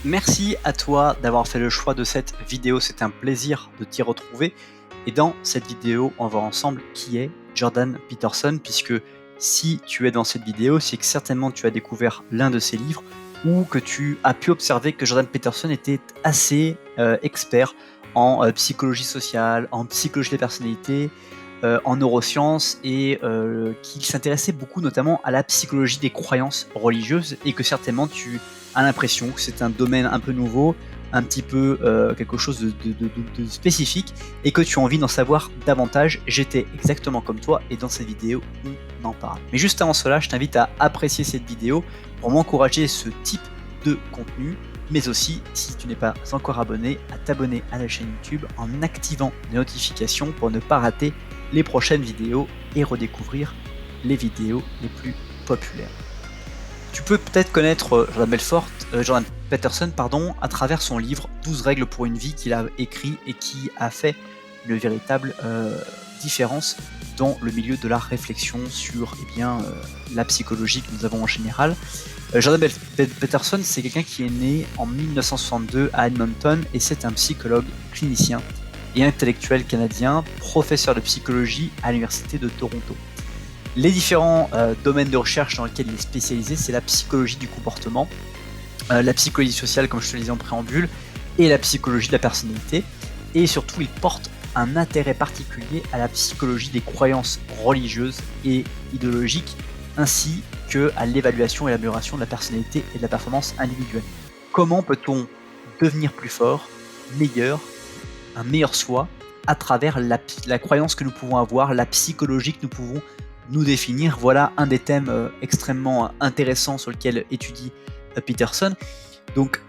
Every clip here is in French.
Merci à toi d'avoir fait le choix de cette vidéo, c'est un plaisir de t'y retrouver. Et dans cette vidéo, on va voir ensemble qui est Jordan Peterson, puisque si tu es dans cette vidéo, c'est que certainement tu as découvert l'un de ses livres ou que tu as pu observer que Jordan Peterson était assez expert en psychologie sociale, en psychologie des personnalités, en neurosciences et qu'il s'intéressait beaucoup notamment à la psychologie des croyances religieuses et que certainement tu as l'impression que c'est un domaine un peu nouveau, un petit peu quelque chose de spécifique et que tu as envie d'en savoir davantage. J'étais exactement comme toi et dans cette vidéo on en parle. Mais juste avant cela, je t'invite à apprécier cette vidéo pour m'encourager ce type de contenu, mais aussi, si tu n'es pas encore abonné, à t'abonner à la chaîne YouTube en activant les notifications pour ne pas rater les prochaines vidéos et redécouvrir les vidéos les plus populaires. Tu peux peut-être connaître Jordan Peterson à travers son livre 12 règles pour une vie qu'il a écrit et qui a fait une véritable différence dans le milieu de la réflexion sur la psychologie que nous avons en général. Jordan Peterson, c'est quelqu'un qui est né en 1962 à Edmonton et c'est un psychologue clinicien et intellectuel canadien, professeur de psychologie à l'Université de Toronto. Les différents domaines de recherche dans lesquels il est spécialisé, c'est la psychologie du comportement, la psychologie sociale, comme je te le disais en préambule, et la psychologie de la personnalité. Et surtout, il porte un intérêt particulier à la psychologie des croyances religieuses et idéologiques, ainsi qu'à l'évaluation et l'amélioration de la personnalité et de la performance individuelle. Comment peut-on devenir plus fort, meilleur, un meilleur soi, à travers la croyance que nous pouvons avoir, la psychologie que nous pouvons nous définir. Voilà un des thèmes extrêmement intéressants sur lequel étudie Peterson. Donc,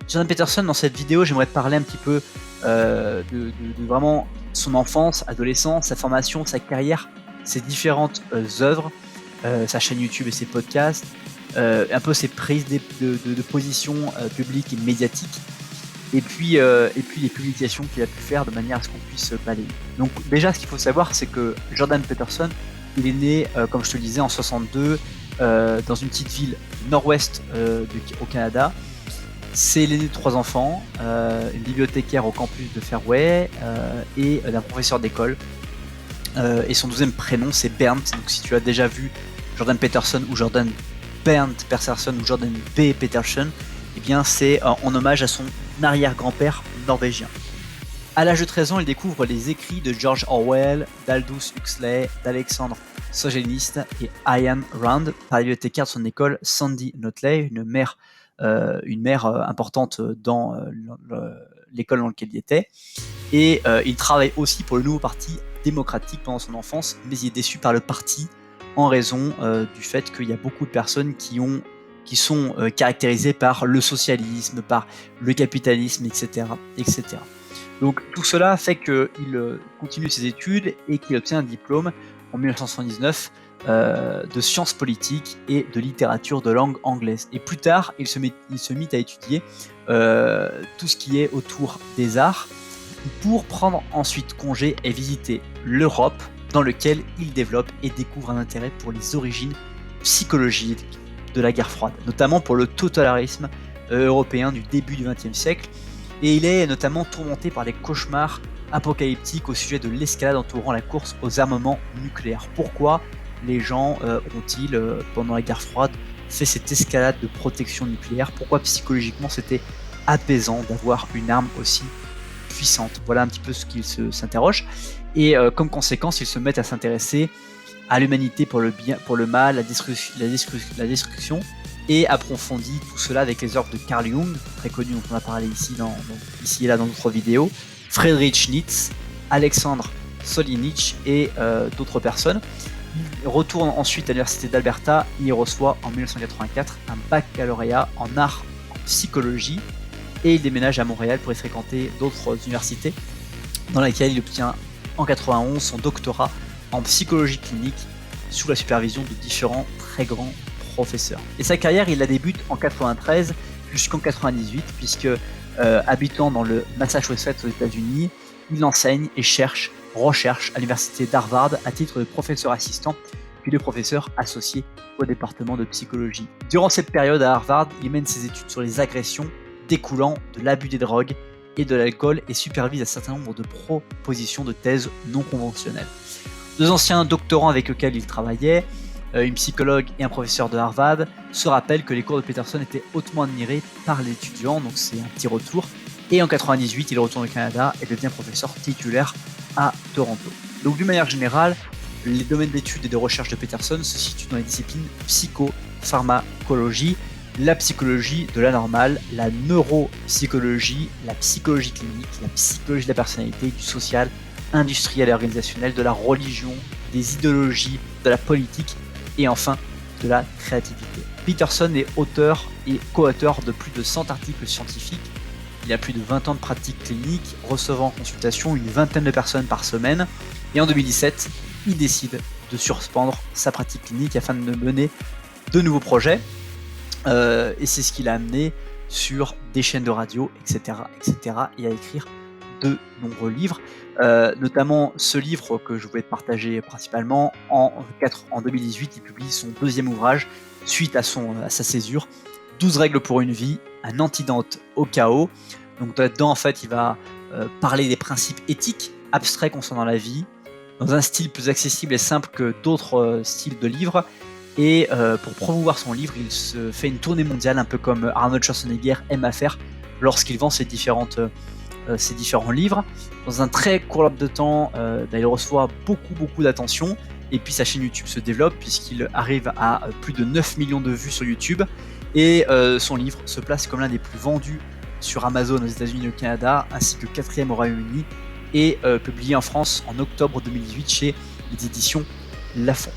Jordan Peterson, dans cette vidéo, j'aimerais te parler un petit peu de vraiment son enfance, adolescence, sa formation, sa carrière, ses différentes œuvres, sa chaîne YouTube et ses podcasts, un peu ses prises de position publiques et médiatiques, et puis les publications qu'il a pu faire de manière à ce qu'on puisse balayer. Donc déjà, ce qu'il faut savoir, c'est que Jordan Peterson, il est né, comme je te le disais, en 62, dans une petite ville nord-ouest au Canada. C'est l'aîné de 3 enfants, une bibliothécaire au campus de Fairway et d'un professeur d'école. Et son deuxième prénom, c'est Bernd. Donc si tu as déjà vu Jordan Peterson ou Jordan Bernd Peterson ou Jordan B. Peterson, eh bien c'est en hommage à son arrière-grand-père norvégien. À l'âge de 13 ans, il découvre les écrits de George Orwell, d'Aldous Huxley, d'Alexandre Solzhenitsyn et Ayn Rand par la bibliothécaire de son école, Sandy Notley, une mère importante dans l'école dans laquelle il était. Et il travaille aussi pour le nouveau parti démocratique pendant son enfance, mais il est déçu par le parti en raison du fait qu'il y a beaucoup de personnes qui sont caractérisées par le socialisme, par le capitalisme, etc. etc. Donc tout cela fait qu'il continue ses études et qu'il obtient un diplôme en 1979 de sciences politiques et de littérature de langue anglaise. Et plus tard, il se mit à étudier tout ce qui est autour des arts pour prendre ensuite congé et visiter l'Europe, dans lequel il développe et découvre un intérêt pour les origines psychologiques de la guerre froide, notamment pour le totalitarisme européen du début du XXe siècle. Et il est notamment tourmenté par les cauchemars apocalyptiques au sujet de l'escalade entourant la course aux armements nucléaires. Pourquoi les gens ont-ils, pendant la guerre froide, fait cette escalade de protection nucléaire? Pourquoi psychologiquement c'était apaisant d'avoir une arme aussi puissante? Voilà un petit peu ce qu'il s'interroge. Et comme conséquence, ils se mettent à s'intéresser à l'humanité pour le bien, pour le mal, la destruction, et approfondit tout cela avec les œuvres de Carl Jung, très connu, dont on a parlé ici et là dans d'autres vidéos, Friedrich Nietzsche, Alexandre Solzhenitsyn et d'autres personnes. Il retourne ensuite à l'université d'Alberta, il reçoit en 1984 un baccalauréat en art en psychologie et il déménage à Montréal pour y fréquenter d'autres universités, dans lesquelles il obtient en 91 son doctorat en psychologie clinique sous la supervision de différents très grands professeurs. Et sa carrière, il la débute en 93 jusqu'en 98, puisque habitant dans le Massachusetts aux États-Unis, il enseigne et recherche à l'université d'Harvard à titre de professeur assistant, puis de professeur associé au département de psychologie. Durant cette période à Harvard, il mène ses études sur les agressions découlant de l'abus des drogues et de l'alcool et supervise un certain nombre de propositions de thèses non conventionnelles. 2 anciens doctorants avec lesquels il travaillait, une psychologue et un professeur de Harvard, se rappellent que les cours de Peterson étaient hautement admirés par les étudiants, donc c'est un petit retour. Et en 1998, il retourne au Canada et devient professeur titulaire à Toronto. Donc d'une manière générale, les domaines d'études et de recherche de Peterson se situent dans les disciplines psychopharmacologie, la psychologie de la normale, la neuropsychologie, la psychologie clinique, la psychologie de la personnalité, du social, industriel et organisationnel, de la religion, des idéologies, de la politique et enfin de la créativité. Peterson est auteur et co-auteur de plus de 100 articles scientifiques. Il a plus de 20 ans de pratique clinique, recevant en consultation une vingtaine de personnes par semaine. Et en 2017, il décide de suspendre sa pratique clinique afin de mener de nouveaux projets. Et c'est ce qui l'a amené sur des chaînes de radio, etc., et à écrire de nombreux livres, notamment ce livre que je voulais te partager principalement. En 2018, il publie son 2e ouvrage suite à sa césure, 12 règles pour une vie, un antidote au chaos. Donc là-dedans, en fait, il va parler des principes éthiques abstraits concernant la vie, dans un style plus accessible et simple que d'autres styles de livres. Et pour promouvoir son livre, il se fait une tournée mondiale, un peu comme Arnold Schwarzenegger aime à faire lorsqu'il vend ses différents livres. Dans un très court laps de temps, il reçoit beaucoup d'attention. Et puis sa chaîne YouTube se développe puisqu'il arrive à plus de 9 millions de vues sur YouTube. Et son livre se place comme l'un des plus vendus sur Amazon aux États-Unis et au Canada, ainsi que 4e au Royaume-Uni, et publié en France en octobre 2018 chez les éditions Lafon.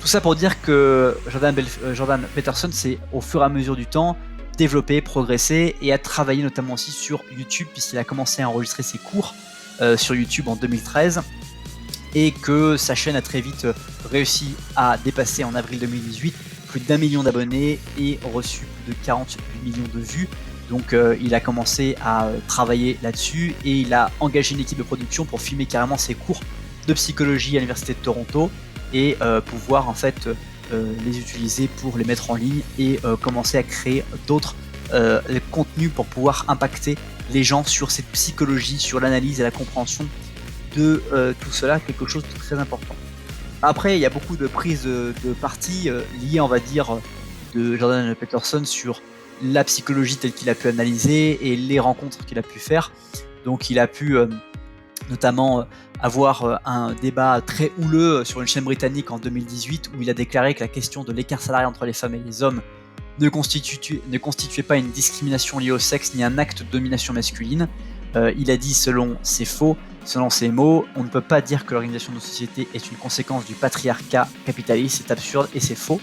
Tout ça pour dire que Jordan Peterson s'est au fur et à mesure du temps développé, progressé et a travaillé notamment aussi sur YouTube puisqu'il a commencé à enregistrer ses cours sur YouTube en 2013 et que sa chaîne a très vite réussi à dépasser en avril 2018 plus d'1 million d'abonnés et reçu plus de 48 millions de vues. Donc il a commencé à travailler là-dessus et il a engagé une équipe de production pour filmer carrément ses cours de psychologie à l'université de Toronto et pouvoir en fait les utiliser pour les mettre en ligne et commencer à créer d'autres contenus pour pouvoir impacter les gens sur cette psychologie, sur l'analyse et la compréhension de tout cela, quelque chose de très important. Après, il y a beaucoup de prises de parti liées, on va dire, de Jordan Peterson sur la psychologie telle qu'il a pu analyser et les rencontres qu'il a pu faire. Donc il a pu notamment avoir un débat très houleux sur une chaîne britannique en 2018 où il a déclaré que la question de l'écart salarial entre les femmes et les hommes ne constituait pas une discrimination liée au sexe ni un acte de domination masculine. Il a dit, selon ses mots, on ne peut pas dire que l'organisation de nos sociétés est une conséquence du patriarcat capitaliste, c'est absurde et c'est faux.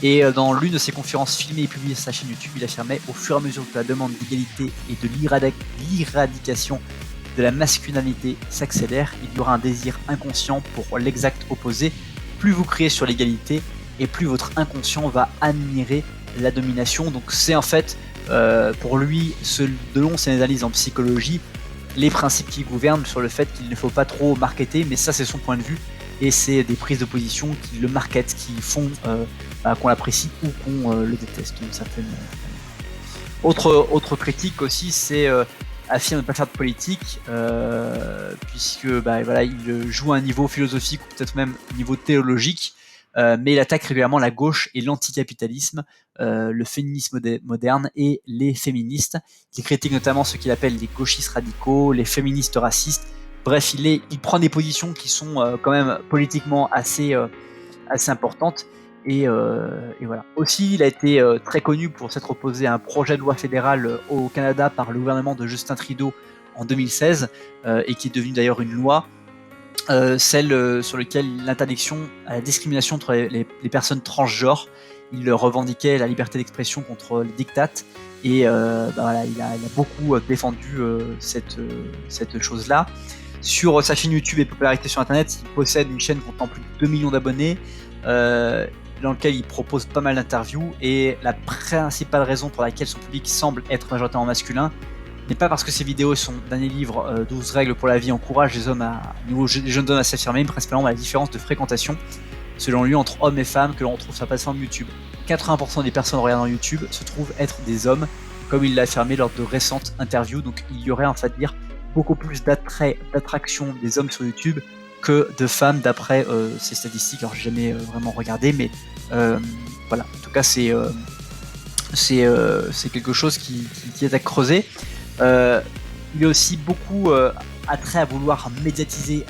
Et dans l'une de ses conférences filmées et publiées sur sa chaîne YouTube, il affirmait, au fur et à mesure que la demande d'égalité et de l'éradication de la masculinité s'accélère, il y aura un désir inconscient pour l'exact opposé. Plus vous criez sur l'égalité et plus votre inconscient va admirer la domination. Donc c'est en fait, pour lui, selon ses analyses en psychologie, les principes qui gouvernent sur le fait qu'il ne faut pas trop marketer, mais ça c'est son point de vue et c'est des prises de position qui le marketent, qui font qu'on l'apprécie ou qu'on le déteste d'une certaine manière. Autre critique aussi, c'est affirme de ne pas faire de politique puisque voilà, il joue à un niveau philosophique ou peut-être même au niveau théologique, mais il attaque régulièrement la gauche et l'anticapitalisme, le féminisme moderne et les féministes. Il critique notamment ce qu'il appelle les gauchistes radicaux, les féministes racistes. Bref, il prend des positions qui sont quand même politiquement assez importantes. Et voilà. Aussi, il a été très connu pour s'être opposé à un projet de loi fédéral au Canada par le gouvernement de Justin Trudeau en 2016 et qui est devenu d'ailleurs une loi, celle sur laquelle l'interdiction à la discrimination entre les personnes transgenres. Il revendiquait la liberté d'expression contre les dictates et voilà, il a beaucoup défendu cette chose-là. Sur sa chaîne YouTube et popularité sur Internet, il possède une chaîne comptant plus de 2 millions d'abonnés dans lequel il propose pas mal d'interviews et la principale raison pour laquelle son public semble être majoritairement masculin n'est pas parce que ses vidéos, son dernier livre 12 règles pour la vie, encouragent les jeunes hommes à s'affirmer, mais principalement la différence de fréquentation selon lui entre hommes et femmes que l'on retrouve sur la plateforme YouTube. 80% des personnes regardant YouTube se trouvent être des hommes, comme il l'a affirmé lors de récentes interviews. Donc il y aurait, en fait, dire beaucoup plus d'attrait, d'attraction des hommes sur YouTube que de femmes d'après ces statistiques. Alors j'ai jamais vraiment regardé, mais voilà. En tout cas, c'est quelque chose qui est à creuser. Il y a aussi beaucoup attrait à vouloir médiatiser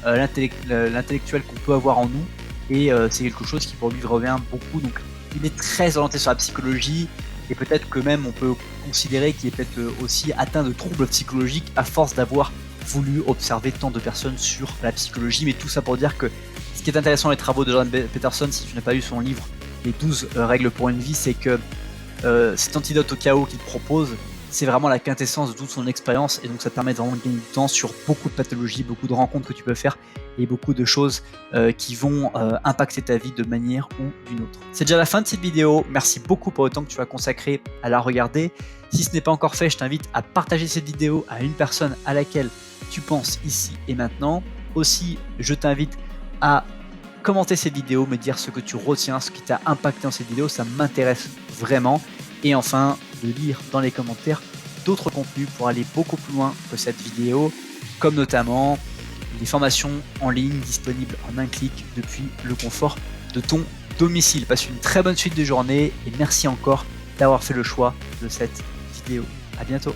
l'intellectuel qu'on peut avoir en nous, et c'est quelque chose qui pour lui revient beaucoup. Donc il est très orienté sur la psychologie, et peut-être que même on peut considérer qu'il est peut-être aussi atteint de troubles psychologiques à force d'avoir voulu observer tant de personnes sur la psychologie. Mais tout ça pour dire que ce qui est intéressant dans les travaux de Jordan Peterson, si tu n'as pas lu son livre Les 12 règles pour une vie, c'est que cet antidote au chaos qu'il propose, c'est vraiment la quintessence de toute son expérience, et donc ça te permet vraiment de gagner du temps sur beaucoup de pathologies, beaucoup de rencontres que tu peux faire, et beaucoup de choses qui vont impacter ta vie de manière ou d'une autre. C'est déjà la fin de cette vidéo. Merci beaucoup pour le temps que tu vas consacrer à la regarder. Si ce n'est pas encore fait, je t'invite à partager cette vidéo à une personne à laquelle tu penses ici et maintenant. Aussi, je t'invite à commenter cette vidéo, me dire ce que tu retiens, ce qui t'a impacté dans cette vidéo, ça m'intéresse vraiment. Et enfin, de lire dans les commentaires d'autres contenus pour aller beaucoup plus loin que cette vidéo, comme notamment les formations en ligne disponibles en un clic depuis le confort de ton domicile. Passe une très bonne suite de journée et merci encore d'avoir fait le choix de cette vidéo. À bientôt.